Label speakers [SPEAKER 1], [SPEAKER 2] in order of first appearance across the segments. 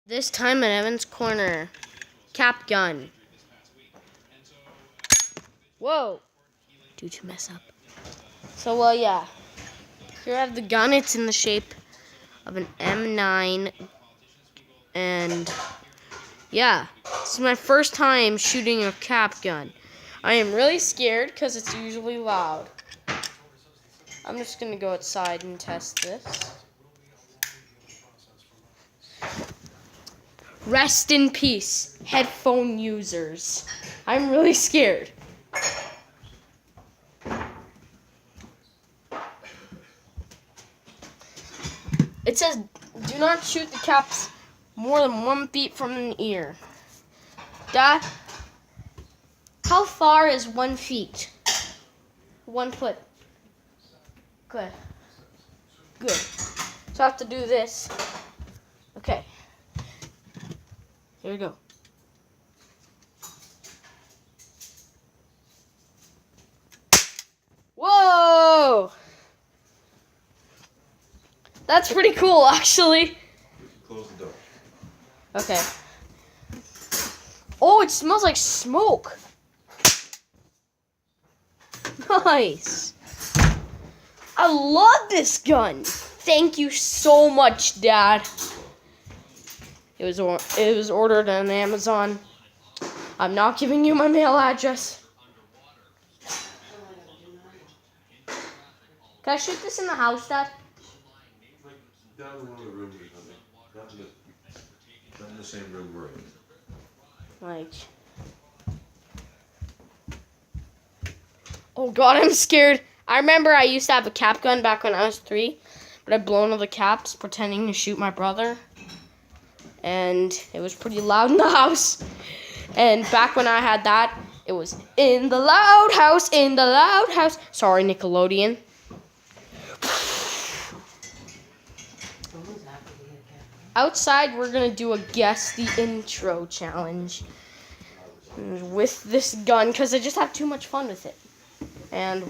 [SPEAKER 1] This time at Evan's corner. Cap gun. Whoa. Due to mess up. So, yeah. Here I have the gun. It's in the shape of an M9. And, yeah. This is my first time shooting a cap gun. I am really scared because it's usually loud. I'm just going to go outside and test this. Rest in peace, headphone users. I'm really scared. It says, do not shoot the caps more than 1 feet from an ear. Dad, how far is 1 feet? 1 foot. Good. Good. So I have to do this. Okay. Here we go. Whoa! That's pretty cool, actually.
[SPEAKER 2] Close the door.
[SPEAKER 1] Okay. Oh, it smells like smoke. Nice. I love this gun. Thank you so much, Dad. It was ordered on Amazon. I'm not giving you my mail address. Can I shoot this in the house, Dad?
[SPEAKER 2] Like down in one of the rooms or something. Not in the same room we're in.
[SPEAKER 1] Like. Oh God, I'm scared. I remember I used to have a cap gun back when I was 3, but I'd blown all the caps pretending to shoot my brother. And it was pretty loud in the house. And back when I had that, it was in the loud house, in the loud house. Sorry, Nickelodeon. Outside, we're going to do a guess the intro challenge with this gun because I just have too much fun with it. And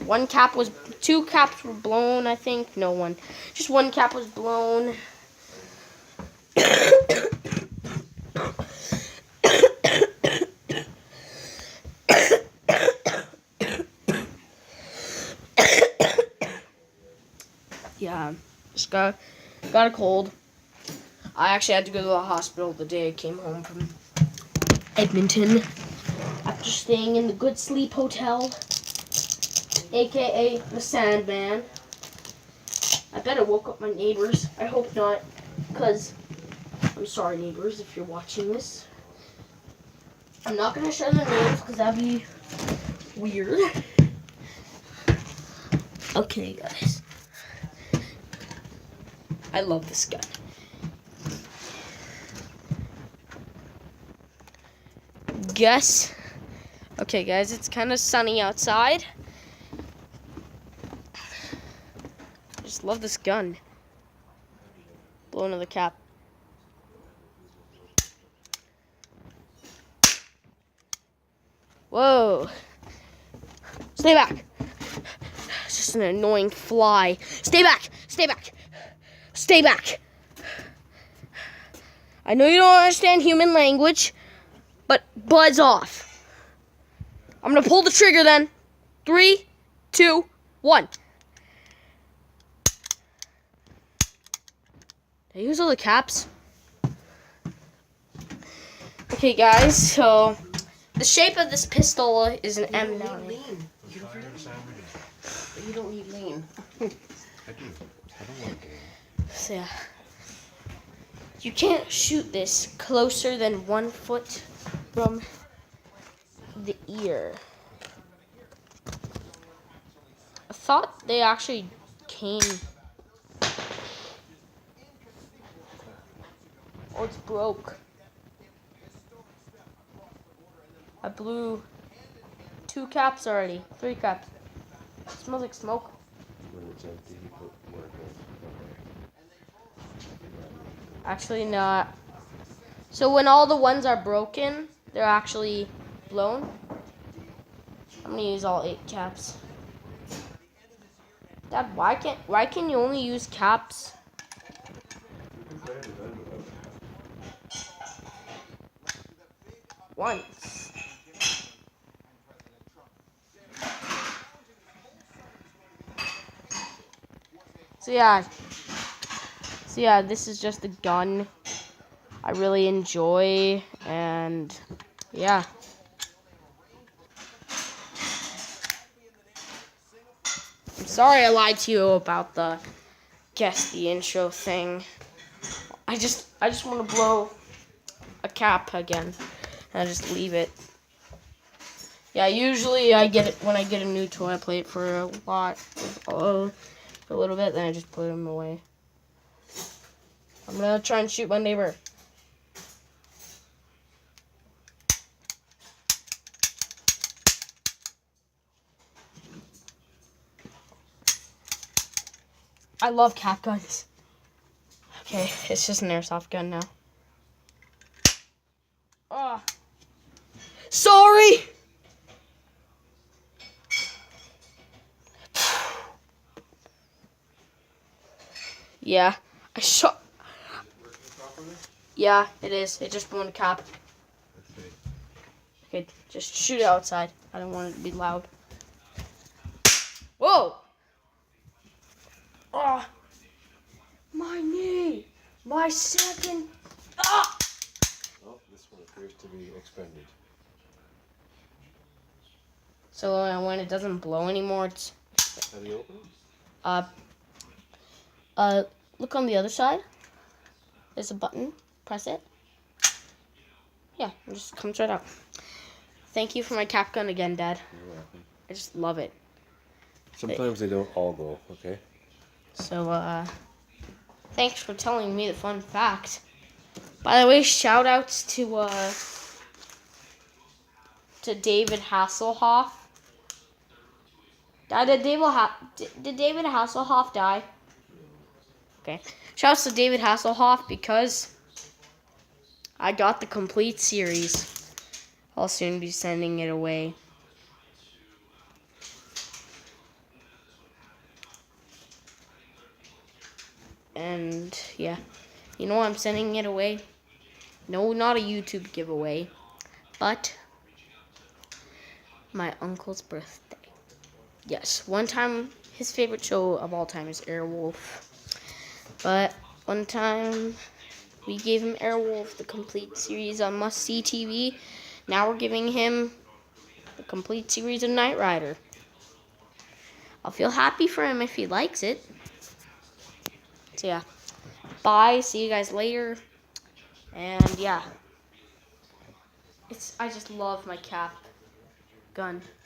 [SPEAKER 1] 2 caps were blown, I think. No, one. Just 1 cap was blown. Yeah, just got a cold. I actually had to go to the hospital the day I came home from Edmonton after staying in the Good Sleep Hotel, aka the Sandman. I bet I woke up my neighbors. I hope not, because I'm sorry, neighbors, if you're watching this. I'm not going to share their names because that'd be weird. Okay, guys. I love this gun. Guess. Okay, guys, it's kind of sunny outside. I just love this gun. Blow another cap. Whoa. Stay back. It's just an annoying fly. Stay back. Stay back. Stay back. I know you don't understand human language, but buzz off. I'm going to pull the trigger then. 3, 2, 1. Did I use all the caps? Okay, guys, so the shape of this pistol is an M9.
[SPEAKER 3] You don't need lean.
[SPEAKER 2] I do. I don't want to.
[SPEAKER 1] So, yeah. You can't shoot this closer than 1 foot from the ear. I thought they actually came. Oh, it's broke. I blew 2 caps already. 3 caps. It smells like smoke.
[SPEAKER 2] When it's empty, you put more in.
[SPEAKER 1] Actually not. So when all the ones are broken, they're actually blown. I'm gonna use all 8 caps. Dad, why can you only use caps?
[SPEAKER 2] You can play the gun without caps.
[SPEAKER 1] once. So yeah, this is just a gun I really enjoy, and yeah. I'm sorry I lied to you about the guess the intro thing. I just want to blow a cap again, and I just leave it. Yeah, usually I get it when I get a new toy. I play it for a little bit, then I just put them away. I'm gonna try and shoot my neighbor. I love cap guns. Okay, it's just an airsoft gun now. Oh, sorry. Yeah, I shot. Yeah, it is. It just blew in a cap. Okay, just shoot it outside. I don't want it to be loud. Whoa! Oh, my knee! My second. Ah!
[SPEAKER 2] Oh, this one appears to be expended.
[SPEAKER 1] So when it doesn't blow anymore, it's.
[SPEAKER 2] How do you open it?
[SPEAKER 1] Look on the other side. There's a button. Press it. Yeah, it just comes right out. Thank you for my cap gun again, Dad.
[SPEAKER 2] You're welcome.
[SPEAKER 1] I just love it.
[SPEAKER 2] Sometimes they don't all go, okay?
[SPEAKER 1] So, thanks for telling me the fun fact. By the way, shout outs to David Hasselhoff. Did David Hasselhoff die? Okay. Shouts to David Hasselhoff because I got the complete series. I'll soon be sending it away. And yeah, you know why I'm sending it away? No, not a YouTube giveaway, but my uncle's birthday. Yes, one time his favorite show of all time is Airwolf, but one time we gave him Airwolf, the complete series on Must See TV. Now we're giving him the complete series of Knight Rider. I'll feel happy for him if he likes it. So yeah, bye. See you guys later. And yeah, I just love my cap gun.